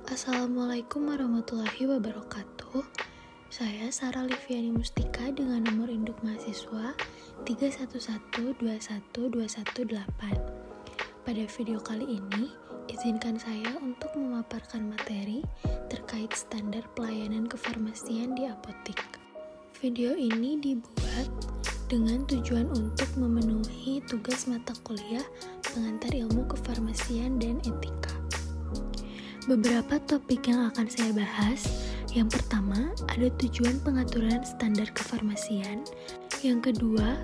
Assalamualaikum warahmatullahi wabarakatuh. Saya Sarah Liviani Mustika dengan nomor induk mahasiswa 311212118. Pada video kali ini, izinkan saya untuk memaparkan materi terkait standar pelayanan kefarmasian di apotik. Video ini dibuat dengan tujuan untuk memenuhi tugas mata kuliah pengantar ilmu kefarmasian dan etika. Beberapa topik yang akan saya bahas. Yang pertama, ada tujuan pengaturan standar kefarmasian. Yang kedua,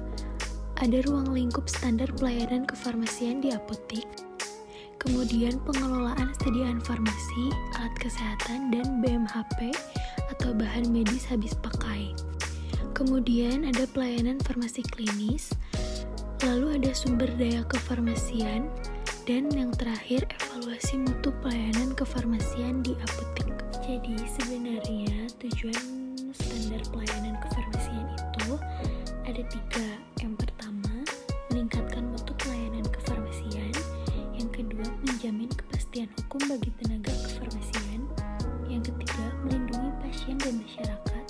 ada ruang lingkup standar pelayanan kefarmasian di apotik. Kemudian pengelolaan sediaan farmasi, alat kesehatan, dan BMHP atau bahan medis habis pakai. Kemudian ada pelayanan farmasi klinis. Lalu ada sumber daya kefarmasian. Dan yang terakhir, evaluasi mutu pelayanan kefarmasian di apotik. Jadi sebenarnya tujuan standar pelayanan kefarmasian itu ada 3. Yang pertama, meningkatkan mutu pelayanan kefarmasian. Yang kedua, menjamin kepastian hukum bagi tenaga kefarmasian. Yang ketiga, melindungi pasien dan masyarakat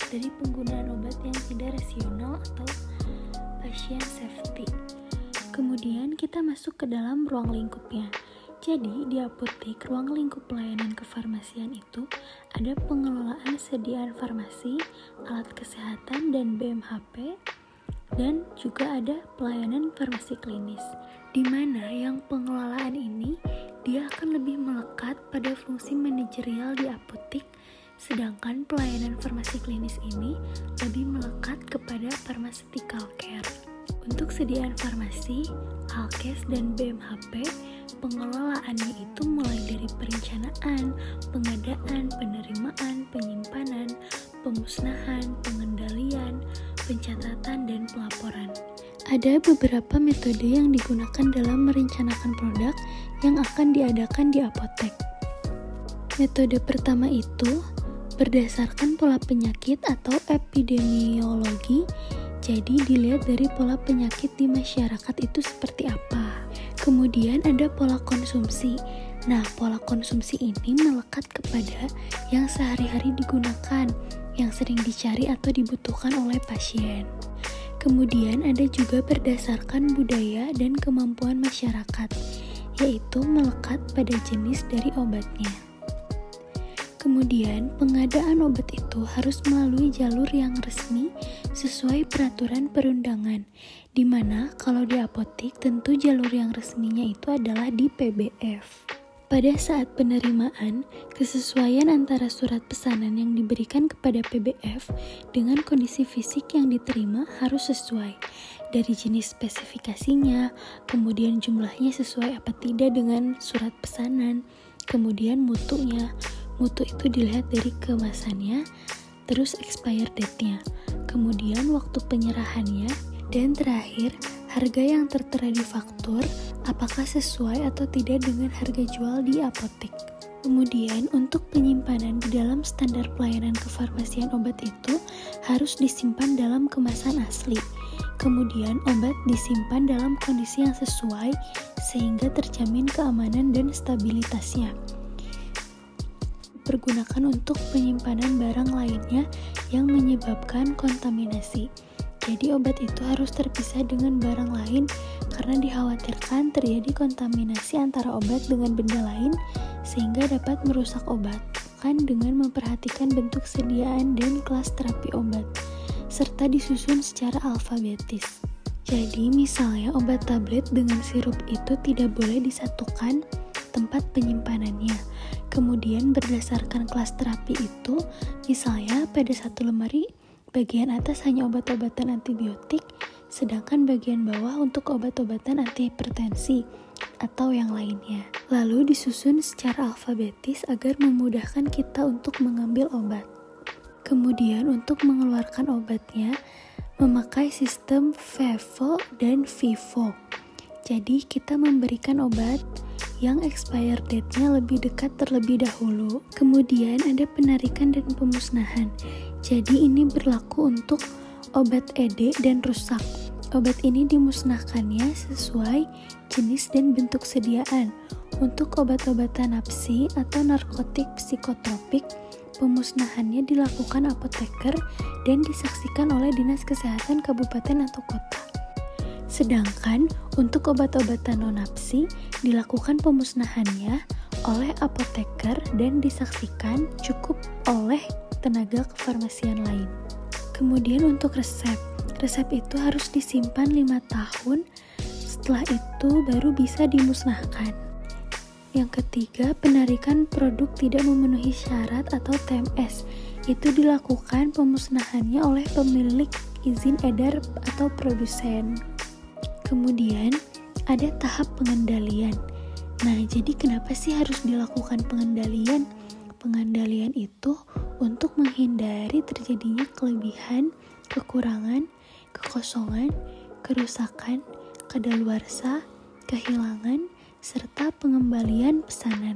dari penggunaan obat yang tidak rasional atau patient safety. Kemudian kita masuk ke dalam ruang lingkupnya. Jadi di apotik, ruang lingkup pelayanan kefarmasian itu ada pengelolaan sediaan farmasi, alat kesehatan, dan BMHP, dan juga ada pelayanan farmasi klinis. Di mana yang pengelolaan ini dia akan lebih melekat pada fungsi manajerial di apotik, sedangkan pelayanan farmasi klinis ini lebih melekat kepada pharmaceutical care. Untuk sediaan farmasi, Alkes, dan BMHP, pengelolaannya itu mulai dari perencanaan, pengadaan, penerimaan, penyimpanan, pemusnahan, pengendalian, pencatatan, dan pelaporan. Ada beberapa metode yang digunakan dalam merencanakan produk yang akan diadakan di apotek. Metode pertama itu berdasarkan pola penyakit atau epidemiologi. Jadi dilihat dari pola penyakit di masyarakat itu seperti apa. Kemudian ada pola konsumsi. Nah, pola konsumsi ini melekat kepada yang sehari-hari digunakan, yang sering dicari atau dibutuhkan oleh pasien. Kemudian ada juga berdasarkan budaya dan kemampuan masyarakat, yaitu melekat pada jenis dari obatnya. Kemudian, pengadaan obat itu harus melalui jalur yang resmi sesuai peraturan perundangan, di mana kalau di apotik tentu jalur yang resminya itu adalah di PBF. Pada saat penerimaan, kesesuaian antara surat pesanan yang diberikan kepada PBF dengan kondisi fisik yang diterima harus sesuai. Dari jenis spesifikasinya, kemudian jumlahnya sesuai apa tidak dengan surat pesanan, kemudian mutunya. Mutu itu dilihat dari kemasannya, terus expire date-nya, kemudian waktu penyerahannya, dan terakhir, harga yang tertera di faktur, apakah sesuai atau tidak dengan harga jual di apotek. Kemudian, untuk penyimpanan di dalam standar pelayanan kefarmasian obat itu harus disimpan dalam kemasan asli. Kemudian, obat disimpan dalam kondisi yang sesuai sehingga terjamin keamanan dan stabilitasnya. Pergunakan untuk penyimpanan barang lainnya yang menyebabkan kontaminasi. Jadi obat itu harus terpisah dengan barang lain karena dikhawatirkan terjadi kontaminasi antara obat dengan benda lain sehingga dapat merusak obat. Kan dengan memperhatikan bentuk sediaan dan kelas terapi obat serta disusun secara alfabetis. Jadi misalnya obat tablet dengan sirup itu tidak boleh disatukan tempat penyimpanannya. Kemudian berdasarkan kelas terapi itu, misalnya pada satu lemari, bagian atas hanya obat-obatan antibiotik, sedangkan bagian bawah untuk obat-obatan antihipertensi atau yang lainnya. Lalu disusun secara alfabetis agar memudahkan kita untuk mengambil obat. Kemudian untuk mengeluarkan obatnya, memakai sistem FEVO dan FIFO. Jadi kita memberikan obat yang expire date-nya lebih dekat terlebih dahulu. Kemudian ada penarikan dan pemusnahan. Jadi ini berlaku untuk obat ED dan rusak. Obat ini dimusnahkannya sesuai jenis dan bentuk sediaan. Untuk obat-obatan napsi atau narkotik psikotropik, pemusnahannya dilakukan apoteker dan disaksikan oleh Dinas Kesehatan Kabupaten atau Kota. Sedangkan untuk obat-obatan non-napsi dilakukan pemusnahannya oleh apoteker dan disaksikan cukup oleh tenaga kefarmasian lain. Kemudian untuk resep itu harus disimpan 5 tahun, setelah itu baru bisa dimusnahkan. Yang ketiga, penarikan produk tidak memenuhi syarat atau TMS. Itu dilakukan pemusnahannya oleh pemilik izin edar atau produsen. Kemudian, ada tahap pengendalian. Nah, jadi kenapa sih harus dilakukan pengendalian? Pengendalian itu untuk menghindari terjadinya kelebihan, kekurangan, kekosongan, kerusakan, kadaluarsa, kehilangan, serta pengembalian pesanan.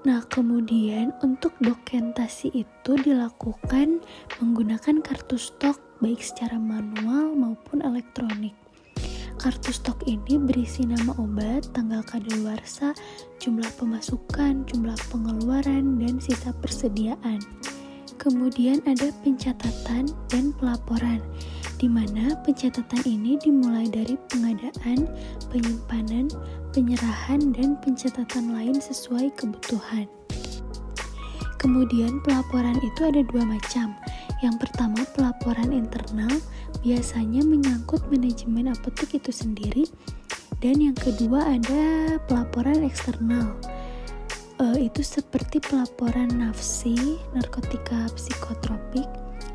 Nah, kemudian untuk dokumentasi itu dilakukan menggunakan kartu stok baik secara manual maupun elektronik. Kartu stok ini berisi nama obat, tanggal kadaluarsa, jumlah pemasukan, jumlah pengeluaran, dan sisa persediaan. Kemudian ada pencatatan dan pelaporan, di mana pencatatan ini dimulai dari pengadaan, penyimpanan, penyerahan, dan pencatatan lain sesuai kebutuhan. Kemudian pelaporan itu ada 2 macam. Yang pertama, pelaporan internal, biasanya menyangkut manajemen apotek itu sendiri. Dan yang kedua ada pelaporan eksternal. Itu seperti pelaporan napsi, narkotika psikotropik,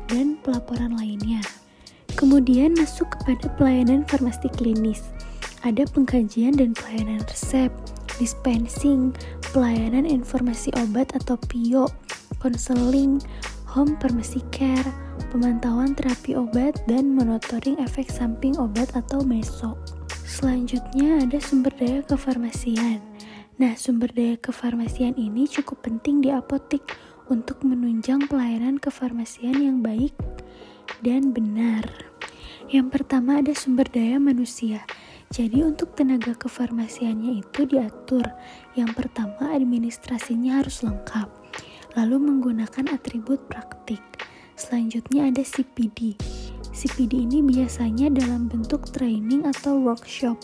dan pelaporan lainnya. Kemudian masuk kepada pelayanan farmasi klinis. Ada pengkajian dan pelayanan resep, dispensing, pelayanan informasi obat atau PIO, konseling, home pharmacy care, pemantauan terapi obat, dan monitoring efek samping obat atau MESO. Selanjutnya ada sumber daya kefarmasian. Nah, sumber daya kefarmasian ini cukup penting di apotek untuk menunjang pelayanan kefarmasian yang baik dan benar. Yang pertama ada sumber daya manusia. Jadi untuk tenaga kefarmasiannya itu diatur. Yang pertama administrasinya harus lengkap. Lalu menggunakan atribut praktik. Selanjutnya ada CPD. CPD ini biasanya dalam bentuk training atau workshop.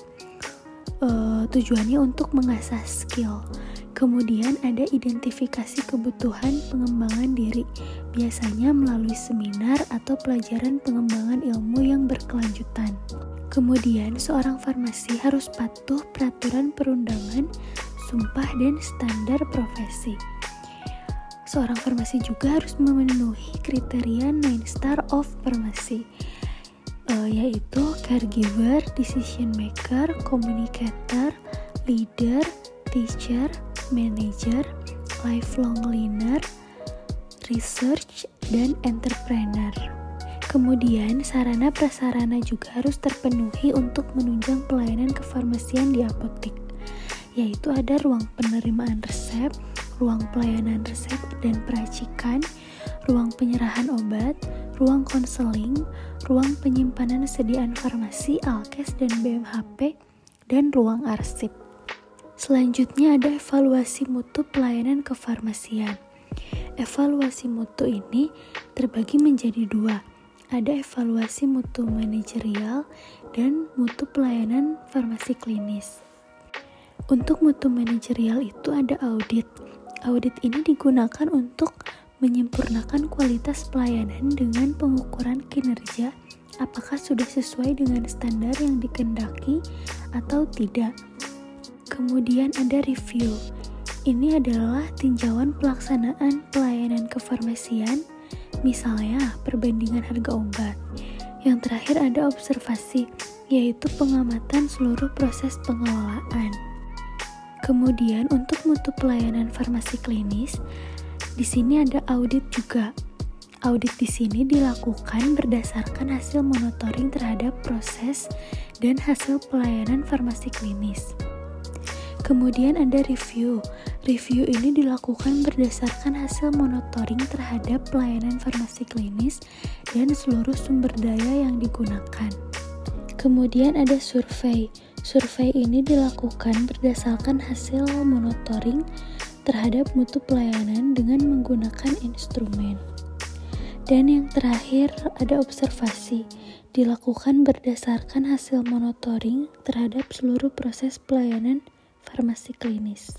Tujuannya untuk mengasah skill. Kemudian ada identifikasi kebutuhan pengembangan diri, biasanya melalui seminar atau pelajaran pengembangan ilmu yang berkelanjutan. Kemudian seorang farmasi harus patuh peraturan perundangan, sumpah, dan standar profesi. Seorang farmasi juga harus memenuhi kriteria 9 Star of Pharmacy, yaitu caregiver, decision maker, communicator, leader, teacher, manager, lifelong learner, research, dan entrepreneur. Kemudian sarana prasarana juga harus terpenuhi untuk menunjang pelayanan kefarmasian di apotek, yaitu ada ruang penerimaan resep, ruang pelayanan resep dan peracikan, ruang penyerahan obat, ruang konseling, ruang penyimpanan sediaan farmasi, alkes dan BMHP, dan ruang arsip. Selanjutnya ada evaluasi mutu pelayanan kefarmasian. Evaluasi mutu ini terbagi menjadi 2. Ada evaluasi mutu manajerial dan mutu pelayanan farmasi klinis. Untuk mutu manajerial itu ada audit. Audit ini digunakan untuk menyempurnakan kualitas pelayanan dengan pengukuran kinerja, apakah sudah sesuai dengan standar yang dikehendaki atau tidak. Kemudian ada review. Ini adalah tinjauan pelaksanaan pelayanan kefarmasian, misalnya perbandingan harga obat. Yang terakhir ada observasi, yaitu pengamatan seluruh proses pengelolaan. Kemudian untuk mutu pelayanan farmasi klinis, di sini ada audit juga. Audit di sini dilakukan berdasarkan hasil monitoring terhadap proses dan hasil pelayanan farmasi klinis. Kemudian ada review. Review ini dilakukan berdasarkan hasil monitoring terhadap pelayanan farmasi klinis dan seluruh sumber daya yang digunakan. Kemudian ada survei. Survei ini dilakukan berdasarkan hasil monitoring terhadap mutu pelayanan dengan menggunakan instrumen. Dan yang terakhir ada observasi, dilakukan berdasarkan hasil monitoring terhadap seluruh proses pelayanan farmasi klinis.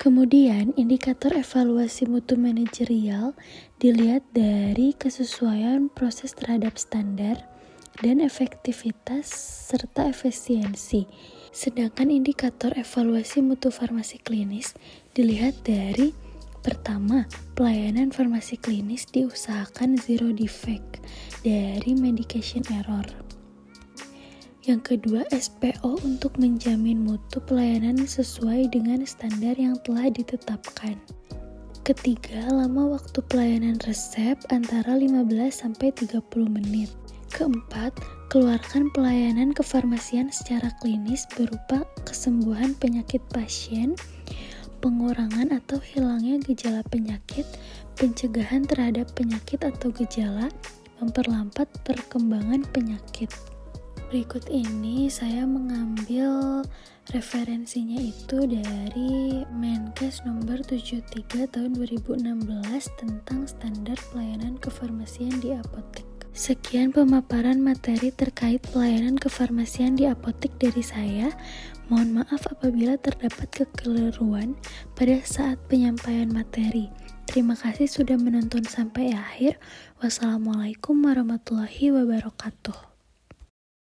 Kemudian, indikator evaluasi mutu manajerial dilihat dari kesesuaian proses terhadap standar dan efektivitas serta efisiensi. Sedangkan indikator evaluasi mutu farmasi klinis dilihat dari pertama, pelayanan farmasi klinis diusahakan zero defect dari medication error. Yang kedua, SPO untuk menjamin mutu pelayanan sesuai dengan standar yang telah ditetapkan. Ketiga, lama waktu pelayanan resep antara 15-30 menit. Keempat, keluarkan pelayanan kefarmasian secara klinis berupa kesembuhan penyakit pasien, pengurangan atau hilangnya gejala penyakit, pencegahan terhadap penyakit atau gejala, memperlambat perkembangan penyakit. Berikut ini saya mengambil referensinya itu dari Menkes nomor 73 tahun 2016 tentang standar pelayanan kefarmasian di apotek. Sekian pemaparan materi terkait pelayanan kefarmasian di apotek dari saya. Mohon maaf apabila terdapat kekeliruan pada saat penyampaian materi. Terima kasih sudah menonton sampai akhir. Wassalamualaikum warahmatullahi wabarakatuh.